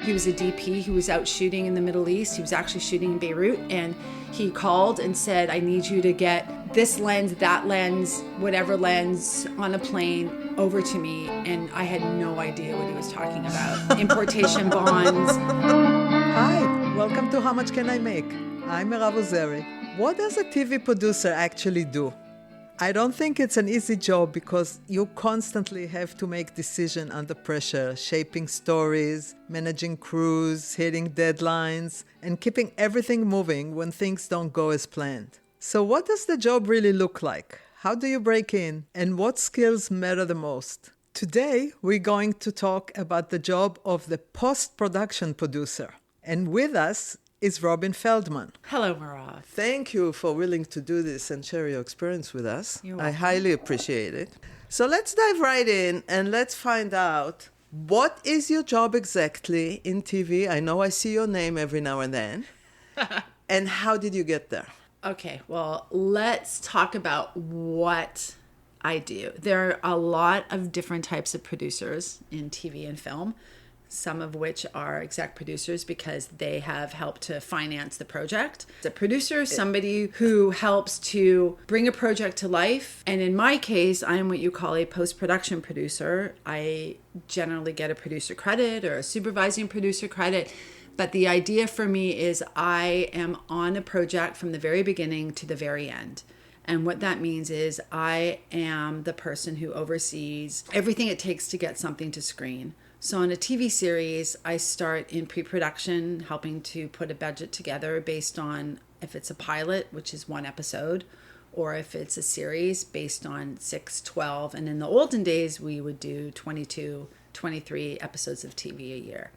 He was a DP who was out shooting in the Middle East. He was actually shooting in Beirut, and he called and said, I need you to get this lens, that lens, whatever lens on a plane over to me. And I had no idea what he was talking about. Importation bonds. Hi, welcome to How Much Can I Make? I'm Mirav Ozeri. What does a TV producer actually do? I don't think it's an easy job because you constantly have to make decisions under pressure, shaping stories, managing crews, hitting deadlines, and keeping everything moving when things don't go as planned. So what does the job really look like? How do you break in? And what skills matter the most? Today, we're going to talk about the job of the post-production producer. And with us is Robin Feldman. Hello, Mirav. Thank you for willing to do this and share your experience with us. You're I welcome. highly appreciate it. So let's dive right in and let's find out, what is your job exactly in TV? I know I see your name every now and then. And how did you get there? Okay, well, let's talk about what I do. There are a lot of different types of producers in TV and film, some of which are exec producers because they have helped to finance the project. The producer is somebody who helps to bring a project to life. And in my case, I am what you call a post-production producer. I generally get a producer credit or a supervising producer credit. But the idea for me is I am on a project from the very beginning to the very end. And what that means is I am the person who oversees everything it takes to get something to screen. So on a TV series, I start in pre-production, helping to put a budget together based on if it's a pilot, which is one episode, or if it's a series based on 6, 12. And in the olden days, we would do 22, 23 episodes of TV a year.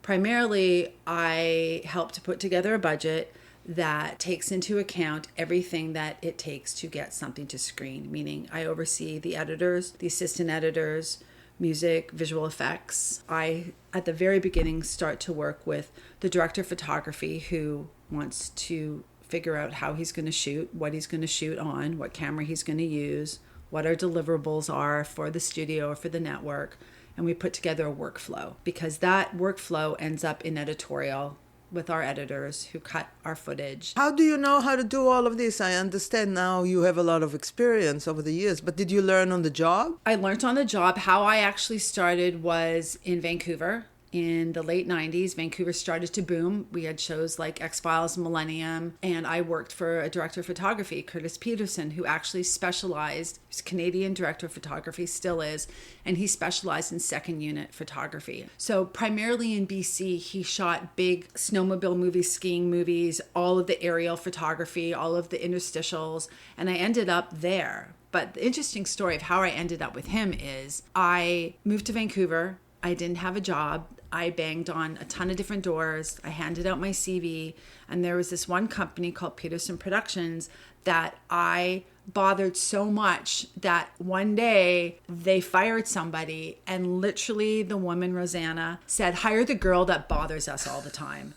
Primarily, I help to put together a budget that takes into account everything that it takes to get something to screen, meaning I oversee the editors, the assistant editors, music, visual effects. I, at the very beginning, start to work with the director of photography who wants to figure out how he's going to shoot, what he's going to shoot on, what camera he's going to use, what our deliverables are for the studio or for the network. And we put together a workflow because that workflow ends up in editorial with our editors who cut our footage. How do you know how to do all of this? I understand now you have a lot of experience over the years, but did you learn on the job? I learned on the job. How I actually started was in Vancouver. In the late 90s, Vancouver started to boom. We had shows like X-Files, Millennium, and I worked for a director of photography, Curtis Peterson, who actually specialized, he's a Canadian director of photography, still is, and he specialized in second unit photography. So primarily in BC, he shot big snowmobile movies, skiing movies, all of the aerial photography, all of the interstitials, and I ended up there. But the interesting story of how I ended up with him is I moved to Vancouver. I didn't have a job. I banged on a ton of different doors. I handed out my CV, and there was this one company called Peterson Productions that I bothered so much that one day they fired somebody, and literally the woman, Rosanna, said, hire the girl that bothers us all the time.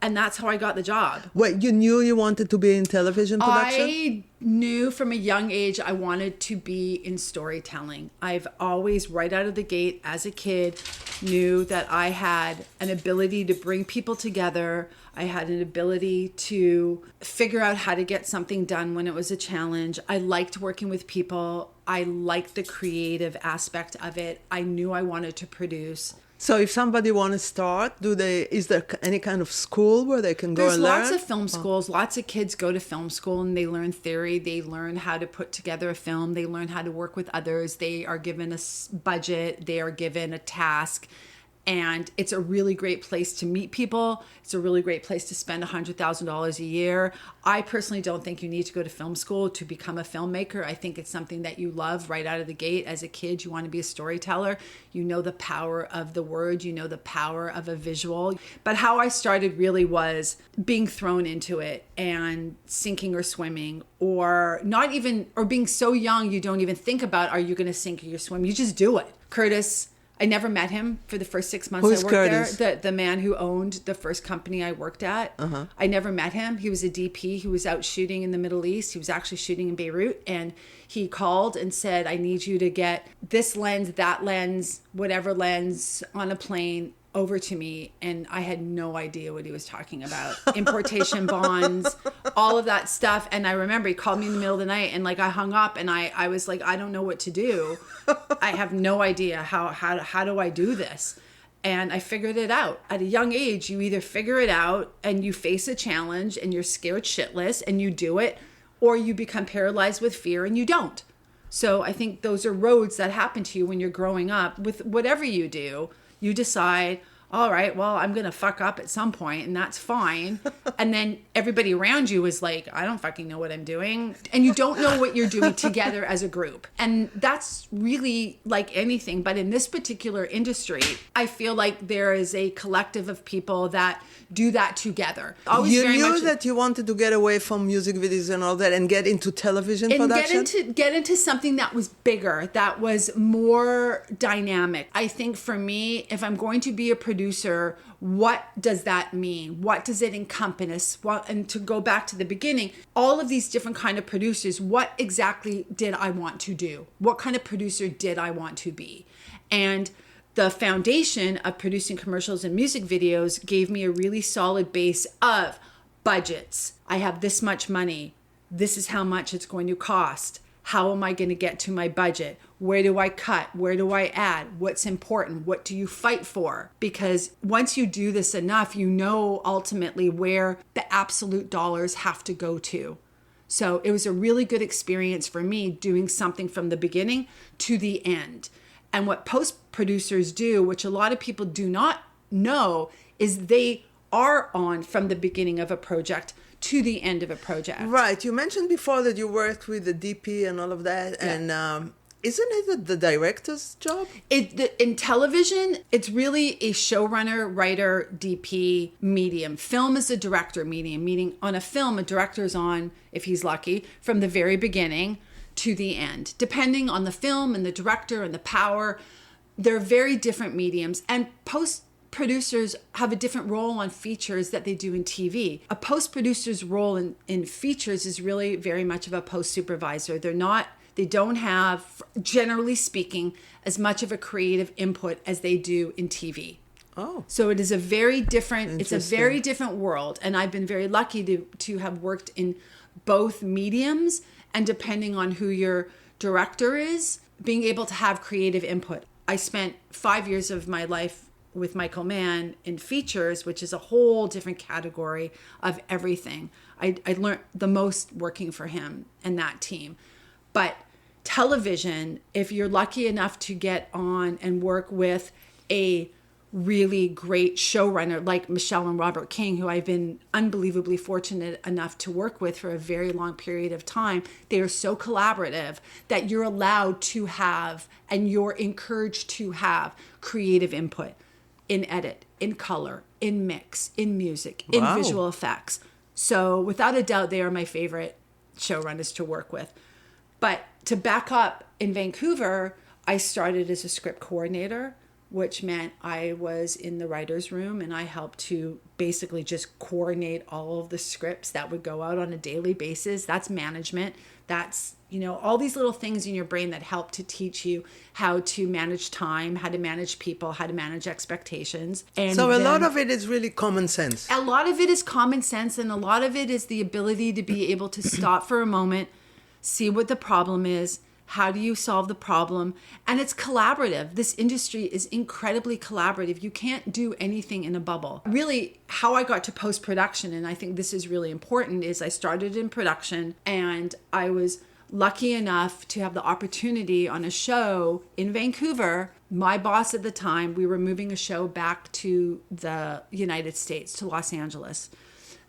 And that's how I got the job. Wait, you knew you wanted to be in television production? I knew from a young age I wanted to be in storytelling. I've always, right out of the gate as a kid, knew that I had an ability to bring people together. I had an ability to figure out how to get something done when it was a challenge. I liked working with people. I liked the creative aspect of it. I knew I wanted to produce. So if somebody wants to start, is there any kind of school where they can go There's and learn? lots of film schools. Lots of kids go to film school and they learn theory. They learn how to put together a film. They learn how to work with others. They are given a budget. They are given a task. And it's a really great place to meet people. It's a really great place to spend $100,000 a year. I personally don't think you need to go to film school to become a filmmaker. I think it's something that you love right out of the gate. As a kid, you want to be a storyteller. You know the power of the word. You know the power of a visual. But how I started really was being thrown into it and sinking or swimming, or not even, or being so young you don't even think about, are you going to sink or you swim? You just do it. Curtis, I never met him for the first 6 months I worked Curtis? there. The man who owned the first company I worked at. Uh-huh. I never met him. He was a DP who was out shooting in the Middle East. He was actually shooting in Beirut. And he called and said, I need you to get this lens, that lens, whatever lens on a plane over to me, and I had no idea what he was talking about. Importation bonds, all of that stuff. And I remember he called me in the middle of the night, and like I hung up, and I was like, I don't know what to do. I have no idea how do I do this? And I figured it out. At a young age, you either figure it out and you face a challenge and you're scared shitless and you do it, or you become paralyzed with fear and you don't. So I think those are roads that happen to you when you're growing up. With whatever you do, you decide, all right, well, I'm going to fuck up at some point, and that's fine. And then everybody around you is like, I don't fucking know what I'm doing. And you don't know what you're doing together as a group. And that's really like anything. But in this particular industry, I feel like there is a collective of people that do that together. Always You very knew much that you wanted to get away from music videos and all that and get into television production? Get into something that was bigger, that was more dynamic. I think for me, if I'm going to be a producer, what does that mean? What does it encompass? And to go back to the beginning, all of these different kind of producers, what exactly did I want to do? What kind of producer did I want to be? And the foundation of producing commercials and music videos gave me a really solid base of budgets. I have this much money. This is how much it's going to cost. How am I going to get to my budget? Where do I cut? Where do I add? What's important? What do you fight for? Because once you do this enough, you know ultimately where the absolute dollars have to go to. So it was a really good experience for me doing something from the beginning to the end. And what post-producers do, which a lot of people do not know, is they are on from the beginning of a project to the end of a project. Right. You mentioned before that you worked with the DP and all of that. Yeah. And isn't it the director's job? In television, it's really a showrunner, writer, DP medium. Film is a director medium, meaning on a film, a director's on, if he's lucky, from the very beginning to the end. Depending on the film and the director and the power, they're very different mediums. And post-producers have a different role on features that they do in TV. A post-producer's role in features is really very much of a post-supervisor. They don't have, generally speaking, as much of a creative input as they do in TV. Oh. So it is a very different, it's a very different world. And I've been very lucky to have worked in both mediums, and depending on who your director is, being able to have creative input. I spent 5 years of my life with Michael Mann in features, which is a whole different category of everything. I learned the most working for him and that team. But television, if you're lucky enough to get on and work with a really great showrunner like Michelle and Robert King, who I've been unbelievably fortunate enough to work with for a very long period of time, they are so collaborative that you're allowed to have, and you're encouraged to have, creative input in edit, in color, in mix, in music, in visual effects. So without a doubt, they are my favorite showrunners to work with. But to back up, in Vancouver, I started as a script coordinator, which meant I was in the writer's room and I helped to basically just coordinate all of the scripts that would go out on a daily basis. That's management. That's, all these little things in your brain that help to teach you how to manage time, how to manage people, how to manage expectations. And so a lot of it is really common sense. A lot of it is common sense, and a lot of it is the ability to be able to stop for a moment, see what the problem is. How do you solve the problem? And it's collaborative. This industry is incredibly collaborative. You can't do anything in a bubble. Really, how I got to post-production, and I think this is really important, is I started in production, and I was lucky enough to have the opportunity on a show in Vancouver. My boss at the time, we were moving a show back to the United States, to Los Angeles.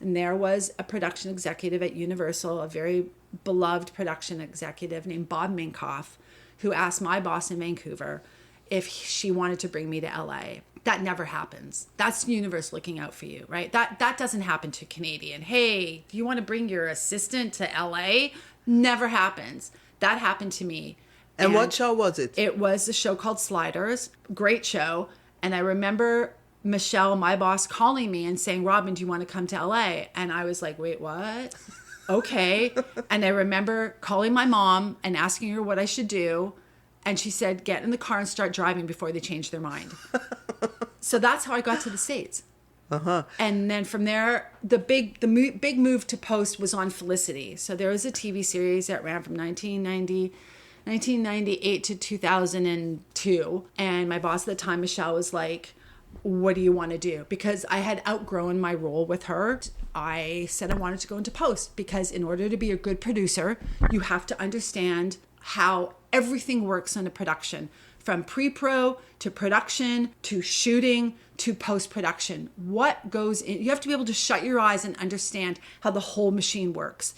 And there was a production executive at Universal, a very beloved production executive named Bob Minkoff, who asked my boss in Vancouver if she wanted to bring me to LA. That never happens. That's the universe looking out for you, right? That doesn't happen to Canadian. Hey, do you want to bring your assistant to LA? Never happens. That happened to me. And what show was it? It was a show called Sliders. Great show. And I remember Michelle, my boss, calling me and saying, Robin, do you want to come to LA? And I was like, wait, what? Okay. And I remember calling my mom and asking her what I should do. And she said, get in the car and start driving before they change their mind. So that's how I got to the States. Uh-huh. And then from there, the big move to post was on Felicity. So there was a TV series that ran from 1998 to 2002. And my boss at the time, Michelle, was like, what do you want to do? Because I had outgrown my role with her. I said I wanted to go into post because in order to be a good producer, you have to understand how everything works in a production, from pre-pro to production to shooting to post-production. What goes in? You have to be able to shut your eyes and understand how the whole machine works.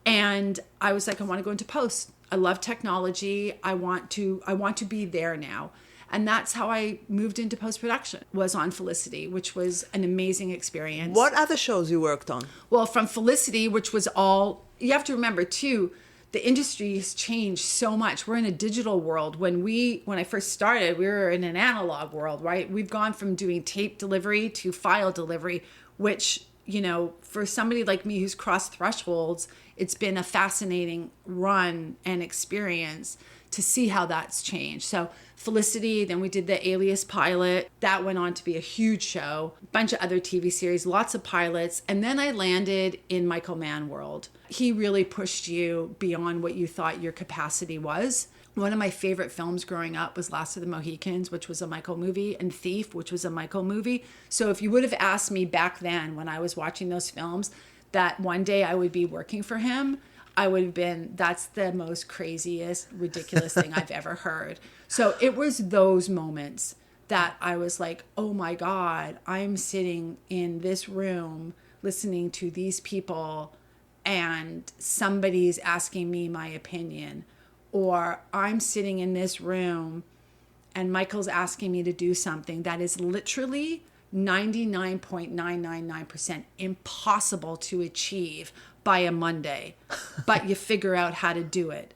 And I was like, I want to go into post. I love technology. I want to be there now. And that's how I moved into post-production, was on Felicity, which was an amazing experience. What other shows you worked on? Well, from Felicity, which was all, you have to remember too, the industry has changed so much. We're in a digital world. When I first started, we were in an analog world, right? We've gone from doing tape delivery to file delivery, which, you know, for somebody like me who's crossed thresholds, it's been a fascinating run and experience to see how that's changed. So Felicity, then we did the Alias pilot. That went on to be a huge show. A bunch of other TV series, lots of pilots. And then I landed in Michael Mann world. He really pushed you beyond what you thought your capacity was. One of my favorite films growing up was Last of the Mohicans, which was a Michael movie, and Thief, which was a Michael movie. So if you would have asked me back then when I was watching those films that one day I would be working for him, I would have been, that's the most craziest, ridiculous thing I've ever heard. So it was those moments that I was like, oh my God, I'm sitting in this room listening to these people and somebody's asking me my opinion. Or I'm sitting in this room and Michael's asking me to do something that is literally 99.999% impossible to achieve by a Monday, but you figure out how to do it.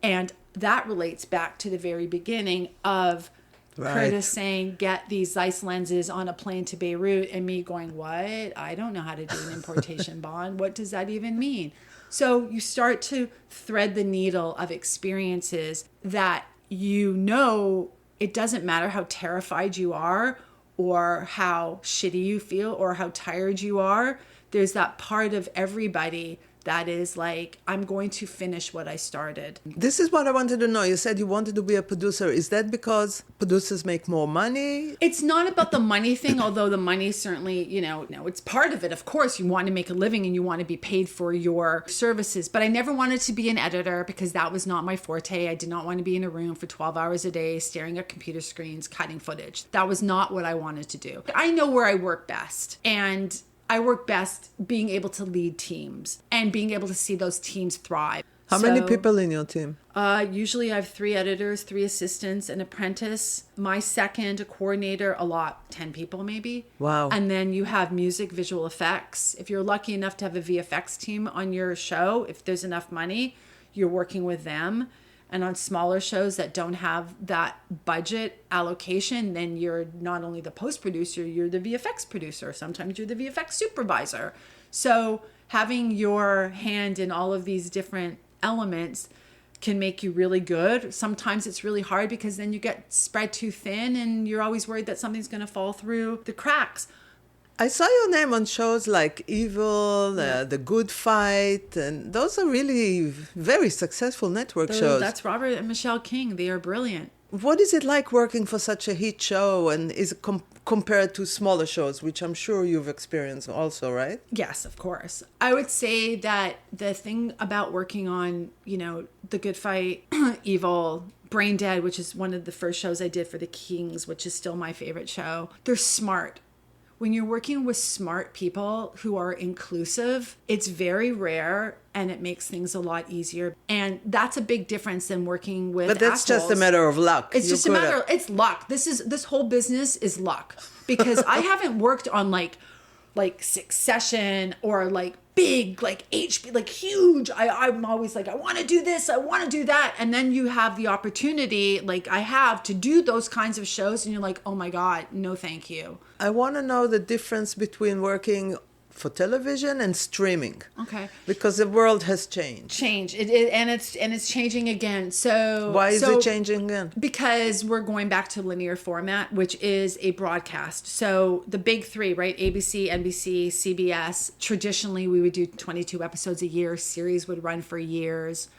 And that relates back to the very beginning of Curtis saying, get these Zeiss lenses on a plane to Beirut, and me going, what? I don't know how to do an importation bond. What does that even mean? So you start to thread the needle of experiences that, you know, it doesn't matter how terrified you are or how shitty you feel or how tired you are. There's that part of everybody that is like, I'm going to finish what I started. This is what I wanted to know. You said you wanted to be a producer. Is that because producers make more money? It's not about the money thing, although the money certainly, you know, it's part of it. Of course, you want to make a living and you want to be paid for your services. But I never wanted to be an editor because that was not my forte. I did not want to be in a room for 12 hours a day, staring at computer screens, cutting footage. That was not what I wanted to do. I know where I work best. And I work best being able to lead teams and being able to see those teams thrive. How many people in your team? Usually I have 3 editors, 3 assistants, an apprentice, my second, a coordinator, a lot, 10 people maybe. Wow. And then you have music, visual effects. If you're lucky enough to have a VFX team on your show, if there's enough money, you're working with them. And on smaller shows that don't have that budget allocation, then you're not only the post producer, you're the VFX producer. Sometimes you're the VFX supervisor. So having your hand in all of these different elements can make you really good. Sometimes it's really hard because then you get spread too thin and you're always worried that something's going to fall through the cracks. I saw your name on shows like Evil, The Good Fight, and those are really very successful network shows. That's Robert and Michelle King. They are brilliant. What is it like working for such a hit show, and is it compared to smaller shows, which I'm sure you've experienced also, right? Yes, of course. I would say that the thing about working on, you know, The Good Fight, Evil, Brain Dead, which is one of the first shows I did for the Kings, which is still my favorite show, they're smart. When you're working with smart people who are inclusive, it's very rare and it makes things a lot easier. And that's a big difference than working with But that's assholes. just a matter of luck. It's just a matter of, it's luck. This whole business is luck. Because I haven't worked on like Succession or like big, like HBO, like huge. I'm always like, I want to do this, I want to do that. And then you have the opportunity, like I have, to do those kinds of shows. And you're like, oh my God, no, thank you. I want to know the difference between working for television and streaming. Okay. Because the world has changed. And it's changing again. So why is it changing again? Because we're going back to linear format, which is a broadcast. So the big three, right? ABC, NBC, CBS. Traditionally, we would do 22 episodes a year. Series would run for years.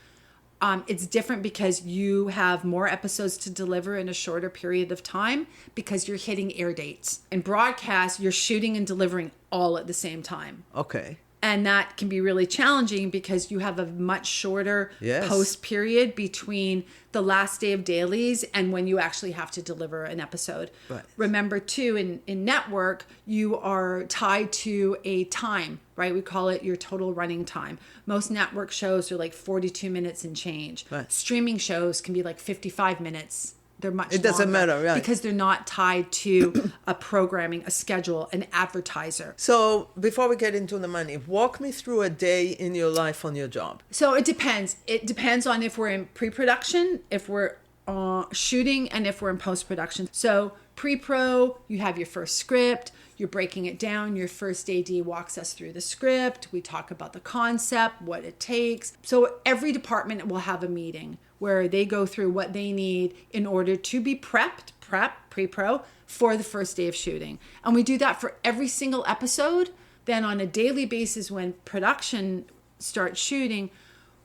It's different because you have more episodes to deliver in a shorter period of time because you're hitting air dates. In broadcast, you're shooting and delivering all at the same time. Okay. And that can be really challenging because you have a much shorter post period between the last day of dailies and when you actually have to deliver an episode. Right. Remember, too, in network, you are tied to a time, right? We call it your total running time. Most network shows are like 42 minutes and change. Right. Streaming shows can be like 55 minutes. They're much It doesn't longer matter, right? because they're not tied to a programming, a schedule, an advertiser. So before we get into the money, walk me through a day in your life on your job. So it depends. It depends on if we're in pre-production, if we're shooting, and if we're in post-production. So pre-pro, you have your first script. You're breaking it down. Your first AD walks us through the script. We talk about the concept, what it takes. So every department will have a meeting where they go through what they need in order to be pre-pro, for the first day of shooting. And we do that for every single episode. Then on a daily basis, when production starts shooting,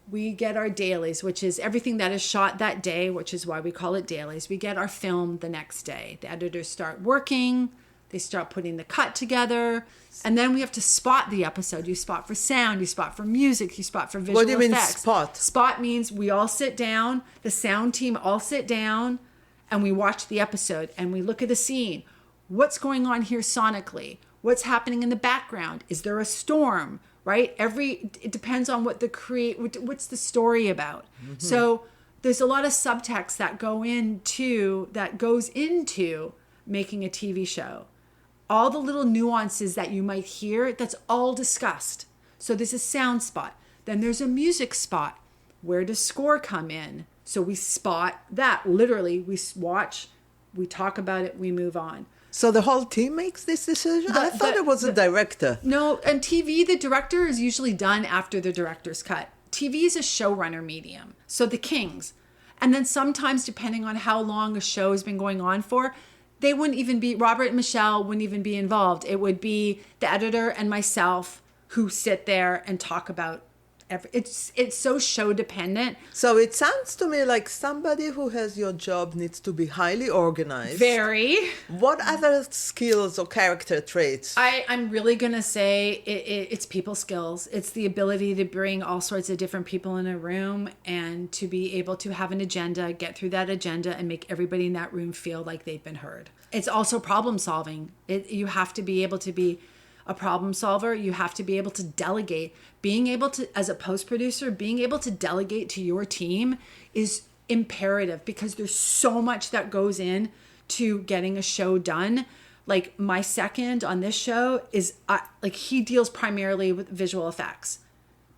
we get our dailies, which is everything that is shot that day, which is why we call it dailies. We get our film the next day. The editors start working. They start putting the cut together. And then we have to spot the episode. You spot for sound, you spot for music, you spot for visual effects. What do you mean spot? Spot means we all sit down, the sound team all sit down, and we watch the episode and we look at a scene. What's going on here sonically? What's happening in the background? Is there a storm? Right? It depends on what what's the story about. Mm-hmm. So there's a lot of subtext that goes into making a TV show. All the little nuances that you might hear, that's all discussed. So there's a sound spot. Then there's a music spot. Where does score come in? So we spot that. Literally, we watch, we talk about it, we move on. So the whole team makes this decision? I thought it was a director. No, and TV, the director is usually done after the director's cut. TV is a showrunner medium. So the kings. And then sometimes, depending on how long a show has been going on for, they wouldn't even be, Robert and Michelle wouldn't even be involved. It would be the editor and myself who sit there and talk about it's so show dependent. So it sounds to me like somebody who has your job needs to be highly organized. Very. What other skills or character traits? I'm really going to say it's people skills. It's the ability to bring all sorts of different people in a room and to be able to have an agenda, get through that agenda, and make everybody in that room feel like they've been heard. It's also problem solving. You have to be able to be a problem solver. You have to be able to delegate. Being able to, as a post-producer, being able to delegate to your team is imperative because there's so much that goes in to getting a show done. Like my second on this show is he deals primarily with visual effects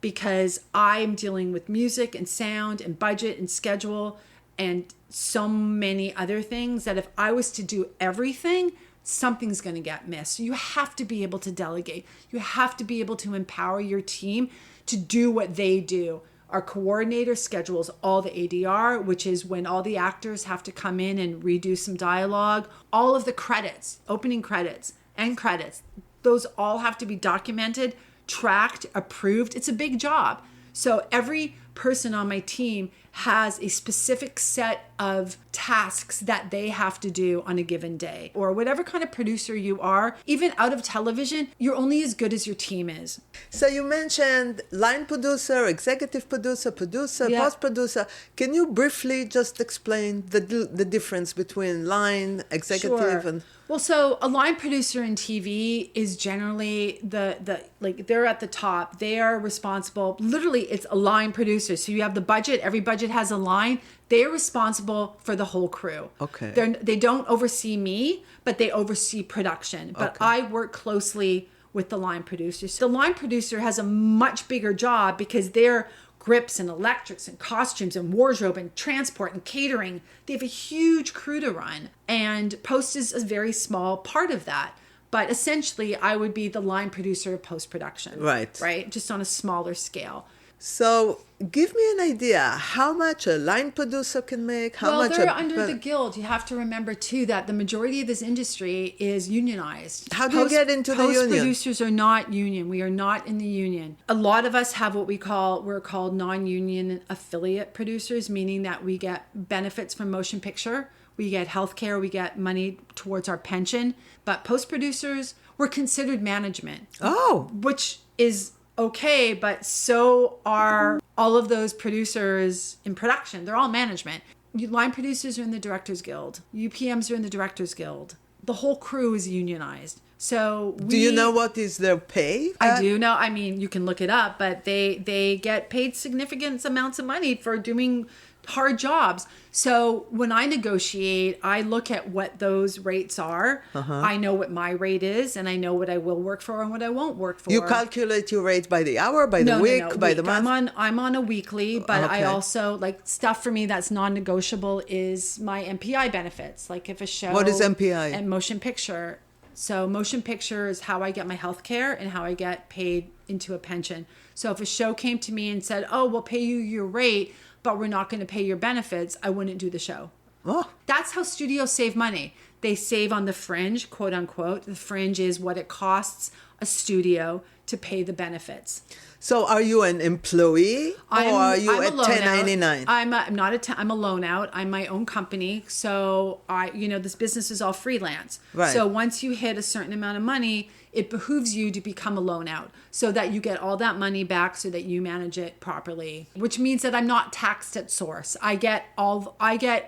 because I'm dealing with music and sound and budget and schedule and so many other things that if I was to do everything, something's going to get missed. So you have to be able to delegate. You have to be able to empower your team to do what they do. Our coordinator schedules all the ADR, which is when all the actors have to come in and redo some dialogue. All of the credits, opening credits, end credits, those all have to be documented, tracked, approved. It's a big job. So every person on my team has a specific set of tasks that they have to do on a given day. Or whatever kind of producer you are, even out of television, you're only as good as your team is. So you mentioned line producer, executive producer, post-producer. Can you briefly just explain the difference between line, executive, Sure. and... Well, so a line producer in TV is generally they're at the top. They are responsible. Literally, it's a line producer. So you have the budget. Every budget has a line. They are responsible for the whole crew. Okay. They don't oversee me, but they oversee production. But Okay. I work closely with the line producer. So the line producer has a much bigger job because they're grips and electrics and costumes and wardrobe and transport and catering. They have a huge crew to run. And post is a very small part of that. But essentially, I would be the line producer of post-production. Right. Right? Just on a smaller scale. So give me an idea how much a line producer can make, how much they're under the guild. You have to remember, too, that the majority of this industry is unionized. How do you get into the union? Post-producers are not union. We are not in the union. A lot of us have what we're called non-union affiliate producers, meaning that we get benefits from motion picture. We get healthcare. We get money towards our pension. But post-producers, we're considered management. Oh. Which is okay, but so are all of those producers in production. They're all management. Line producers are in the Directors Guild. UPMs are in the Directors Guild. The whole crew is unionized. So do you know what is their pay? I do know. I mean, you can look it up, but they get paid significant amounts of money for doing hard jobs. So when I negotiate, I look at what those rates are. I know what my rate is, and I know what I will work for and what I won't work for. You calculate your rate by the hour, by the week, by the month? I'm on a weekly, but I also, like, stuff for me that's non-negotiable is my MPI benefits. Like if a show... What is MPI? And motion picture. So motion picture is how I get my health care and how I get paid into a pension. So if a show came to me and said, oh, we'll pay you your rate, but we're not going to pay your benefits, I wouldn't do the show. Oh. That's how studios save money. They save on the fringe, quote unquote. The fringe is what it costs a studio to pay the benefits. So are you an employee or are you at 1099? I'm a loan out. I'm my own company. So this business is all freelance. Right. So once you hit a certain amount of money, it behooves you to become a loan out so that you get all that money back so that you manage it properly, which means that I'm not taxed at source. I get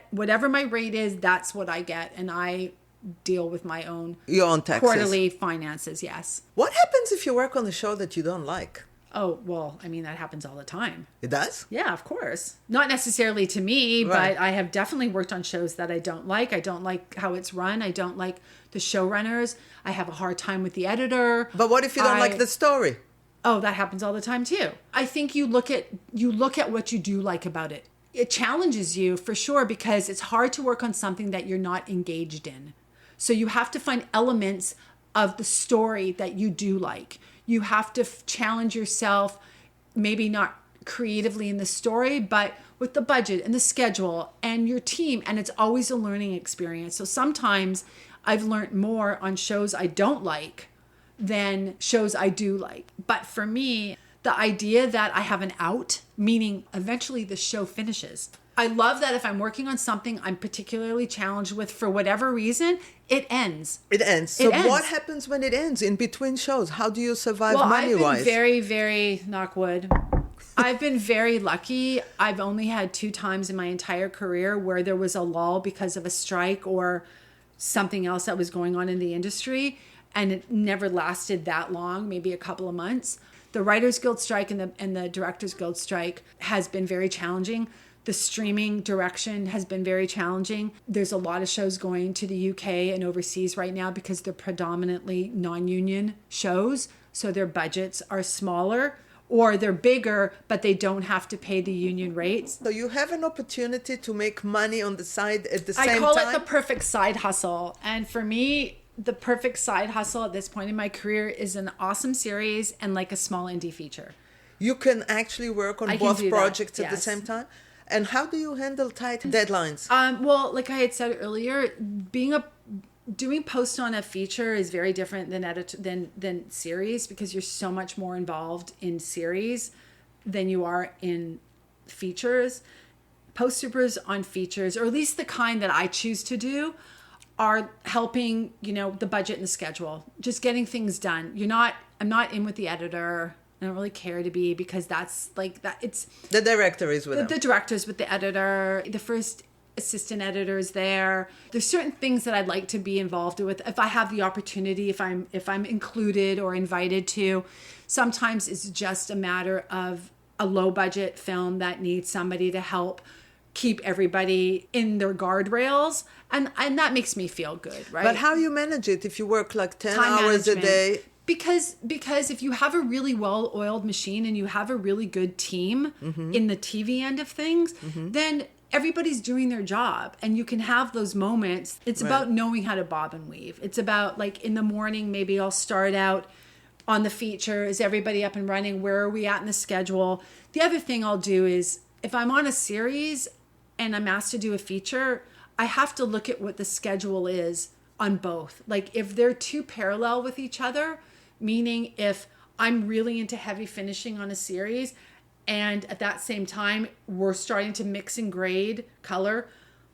whatever my rate is, that's what I get. And I deal with my own taxes. Quarterly finances. Yes. What happens if you work on a show that you don't like? Oh, well, I mean, that happens all the time. It does? Yeah, of course. Not necessarily to me, right. But I have definitely worked on shows that I don't like. I don't like how it's run. I don't like the showrunners. I have a hard time with the editor. But what if you don't like the story? Oh, that happens all the time too. I think you look at what you do like about it. It challenges you for sure because it's hard to work on something that you're not engaged in. So you have to find elements of the story that you do like. You have to challenge yourself, maybe not creatively in the story, but with the budget and the schedule and your team. And it's always a learning experience. So sometimes I've learned more on shows I don't like than shows I do like. But for me, the idea that I have an out, meaning eventually the show finishes. I love that if I'm working on something I'm particularly challenged with for whatever reason, it ends. It ends. So what happens when it ends in between shows? How do you survive money-wise? I've been very, very, knock wood, I've been very lucky. I've only had 2 times in my entire career where there was a lull because of a strike or something else that was going on in the industry. And it never lasted that long, maybe a couple of months. The Writers Guild strike and the Directors Guild strike has been very challenging. The streaming direction has been very challenging. There's a lot of shows going to the UK and overseas right now because they're predominantly non-union shows. So their budgets are smaller or they're bigger, but they don't have to pay the union rates. So you have an opportunity to make money on the side at the same time? I call it the perfect side hustle. And for me, the perfect side hustle at this point in my career is an awesome series and like a small indie feature. You can actually work on both projects at the same time? And how do you handle tight deadlines? Well, like I had said earlier, doing post on a feature is very different than series because you're so much more involved in series than you are in features. Post supers on features, or at least the kind that I choose to do, are helping, the budget and the schedule, just getting things done. I'm not in with the editor. I don't really care to be because that's like that. It's the director is with them. The director's with the editor. The first assistant editor is there. There's certain things that I'd like to be involved with if I have the opportunity, if I'm included or invited to. Sometimes it's just a matter of a low budget film that needs somebody to help keep everybody in their guardrails, and that makes me feel good, right? But how you manage it if you work like 10 hours a day? Because if you have a really well-oiled machine and you have a really good team in the TV end of things, then everybody's doing their job, and you can have those moments. It's about knowing how to bob and weave. It's about, like, in the morning, maybe I'll start out on the feature. Is everybody up and running? Where are we at in the schedule? The other thing I'll do is, if I'm on a series and I'm asked to do a feature, I have to look at what the schedule is on both. Like, if they're too parallel with each other, meaning if I'm really into heavy finishing on a series, and at that same time, we're starting to mix and grade color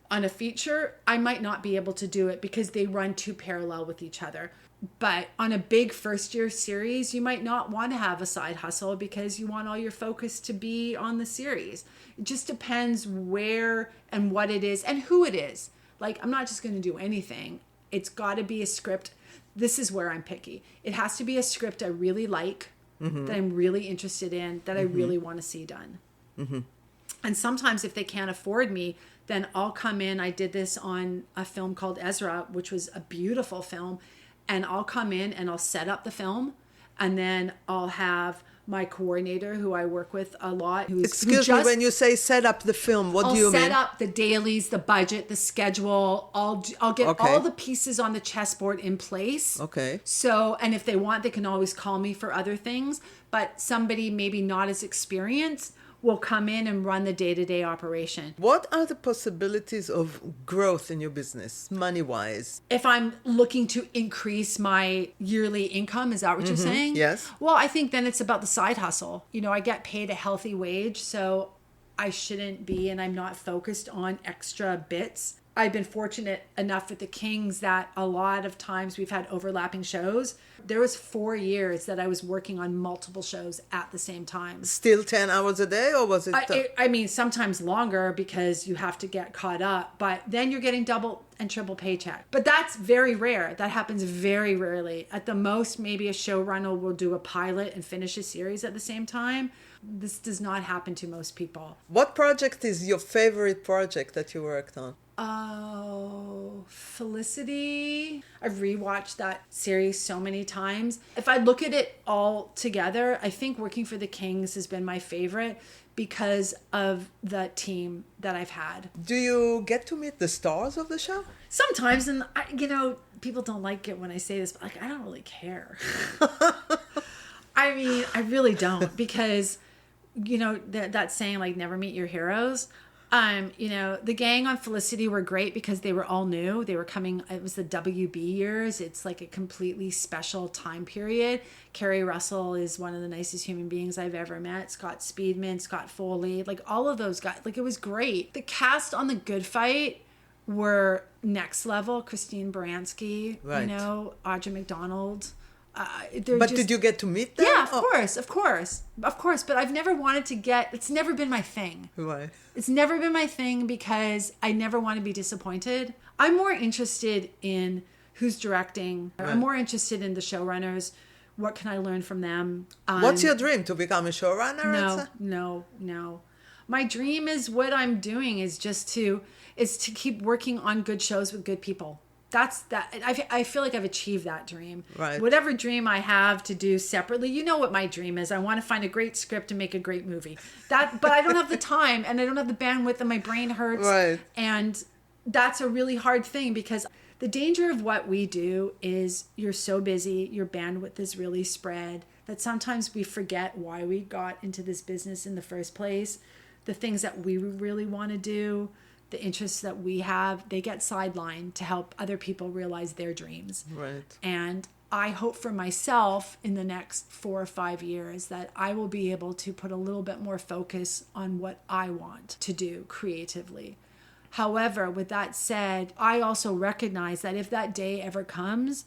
on a feature, I might not be able to do it because they run too parallel with each other. But on a big first year series, you might not want to have a side hustle because you want all your focus to be on the series. It just depends where and what it is and who it is. Like, I'm not just going to do anything. It's got to be a script. This is where I'm picky. It has to be a script I really like, that I'm really interested in, that I really want to see done. And sometimes if they can't afford me, then I'll come in. I did this on a film called Ezra, which was a beautiful film. And I'll come in and I'll set up the film. And then I'll have my coordinator, who I work with a lot. Excuse me, when you say set up the film, what do you mean? I'll set up the dailies, the budget, the schedule. I'll get all the pieces on the chessboard in place. Okay. So, and if they want, they can always call me for other things. But somebody maybe not as experienced will come in and run the day-to-day operation. What are the possibilities of growth in your business, money-wise? If I'm looking to increase my yearly income, is that what you're saying? Yes. Well, I think then it's about the side hustle. You know, I get paid a healthy wage, so I shouldn't be, and I'm not focused on extra bits. I've been fortunate enough with the Kings that a lot of times we've had overlapping shows. There was 4 years that I was working on multiple shows at the same time. Still 10 hours a day, or was it? I mean, sometimes longer because you have to get caught up, but then you're getting double and triple paycheck. But that's very rare. That happens very rarely. At the most, maybe a showrunner will do a pilot and finish a series at the same time. This does not happen to most people. What project is your favorite project that you worked on? Oh, Felicity. I've rewatched that series so many times. If I look at it all together, I think working for the Kings has been my favorite because of the team that I've had. Do you get to meet the stars of the show? Sometimes, and people don't like it when I say this, but like, I don't really care. I mean, I really don't, because, that saying, like, never meet your heroes. The gang on Felicity were great because they were all new. They were coming, it was the WB years. It's like a completely special time period. Kerry Russell is one of the nicest human beings I've ever met. Scott Speedman, Scott Foley, like all of those guys. Like, it was great. The cast on The Good Fight were next level. Christine Baranski, right. Audra McDonald. Did you get to meet them? Yeah, of course. But I've never wanted to it's never been my thing. Right. It's never been my thing because I never want to be disappointed. I'm more interested in who's directing. Right. I'm more interested in the showrunners. What can I learn from them? What's your dream? To become a showrunner? No. My dream is what I'm doing is to keep working on good shows with good people. That's that. I feel like I've achieved that dream. Right. Whatever dream I have to do separately, you know what my dream is. I want to find a great script and make a great movie. But I don't have the time, and I don't have the bandwidth, and my brain hurts. Right. And that's a really hard thing, because the danger of what we do is you're so busy, your bandwidth is really spread, that sometimes we forget why we got into this business in the first place. The things that we really want to do, the interests that we have, they get sidelined to help other people realize their dreams. Right. And I hope for myself in the next 4 or 5 years that I will be able to put a little bit more focus on what I want to do creatively. However, with that said, I also recognize that if that day ever comes,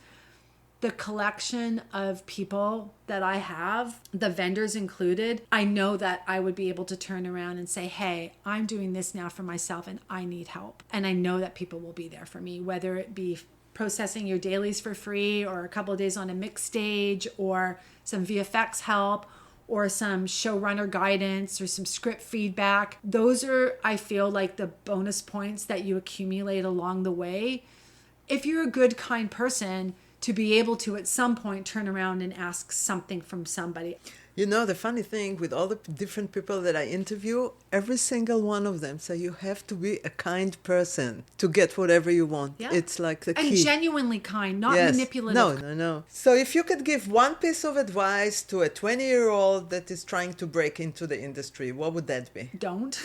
the collection of people that I have, the vendors included, I know that I would be able to turn around and say, hey, I'm doing this now for myself and I need help. And I know that people will be there for me, whether it be processing your dailies for free, or a couple of days on a mix stage, or some VFX help, or some showrunner guidance, or some script feedback. Those are, I feel like, the bonus points that you accumulate along the way. If you're a good, kind person, to be able to at some point turn around and ask something from somebody. You know, the funny thing with all the different people that I interview, every single one of them say you have to be a kind person to get whatever you want. Yeah. It's like the And key. genuinely kind, not Yes. manipulative. No. So if you could give one piece of advice to a 20-year-old that is trying to break into the industry, what would that be? Don't.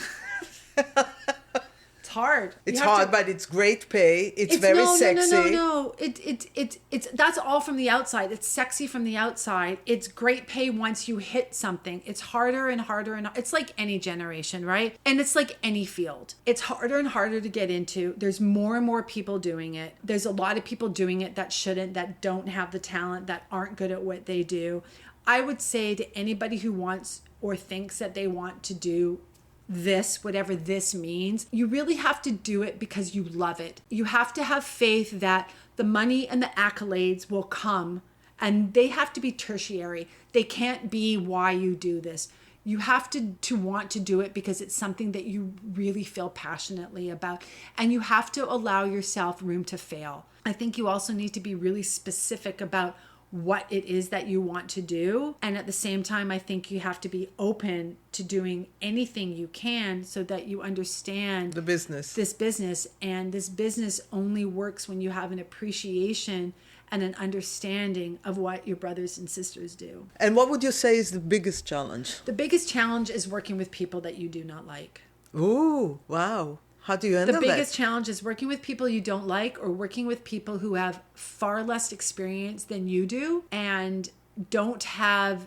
It's hard. It's You have hard, to- but it's great pay. It's very sexy. No. It's that's all from the outside. It's sexy from the outside. It's great pay once you hit something. It's harder and harder and it's like any generation, right? And it's like any field. It's harder and harder to get into. There's more and more people doing it. There's a lot of people doing it that shouldn't, that don't have the talent, that aren't good at what they do. I would say to anybody who wants or thinks that they want to do this, whatever this means, you really have to do it because you love it. You have to have faith that the money and the accolades will come, and they have to be tertiary. They can't be why you do this. You have to want to do it because it's something that you really feel passionately about, and you have to allow yourself room to fail. I think you also need to be really specific about what it is that you want to do. And at the same time, I think you have to be open to doing anything you can so that you understand The business. this business. And this business only works when you have an appreciation and an understanding of what your brothers and sisters do. And what would you say is the biggest challenge? The biggest challenge is working with people that you do not like. Ooh, wow. How do you handle The biggest that? challenge is working with people you don't like, or working with people who have far less experience than you do and don't have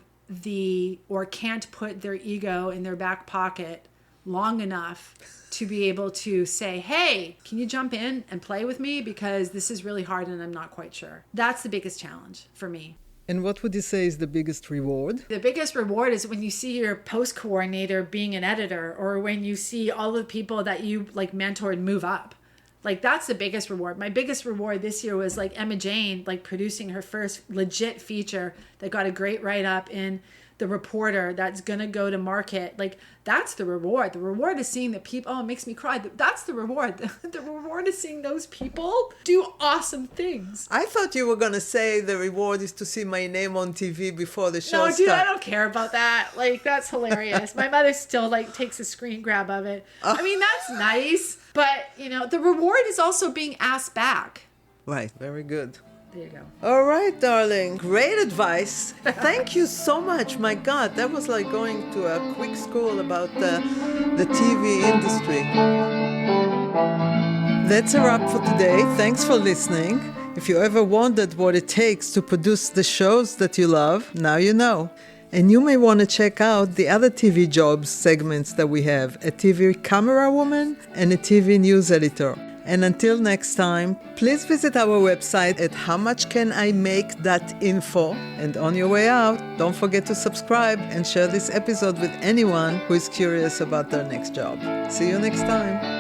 or can't put their ego in their back pocket long enough to be able to say, hey, can you jump in and play with me? Because this is really hard and I'm not quite sure. That's the biggest challenge for me. And what would you say is the biggest reward? The biggest reward is when you see your post coordinator being an editor, or when you see all the people that you like mentored move up. Like, that's the biggest reward. My biggest reward this year was like Emma Jane, like producing her first legit feature that got a great write-up in The Reporter that's going to go to market. Like, that's the reward. The reward is seeing the people. Oh, it makes me cry. That's the reward. The reward is seeing those people do awesome things. I thought you were going to say the reward is to see my name on TV before the show No, dude, I starts. don't care about that. Like, that's hilarious. My mother still, like, takes a screen grab of it. I mean, that's nice. But, you know, the reward is also being asked back. Right, very good. There you go. All right, darling. Great advice. Thank you so much. My God, that was like going to a quick school about the TV industry. That's a wrap for today. Thanks for listening. If you ever wondered what it takes to produce the shows that you love, now you know. And you may want to check out the other TV jobs segments that we have, a TV camera woman and a TV news editor. And until next time, please visit our website at howmuchcanimake.info. And on your way out, don't forget to subscribe and share this episode with anyone who is curious about their next job. See you next time.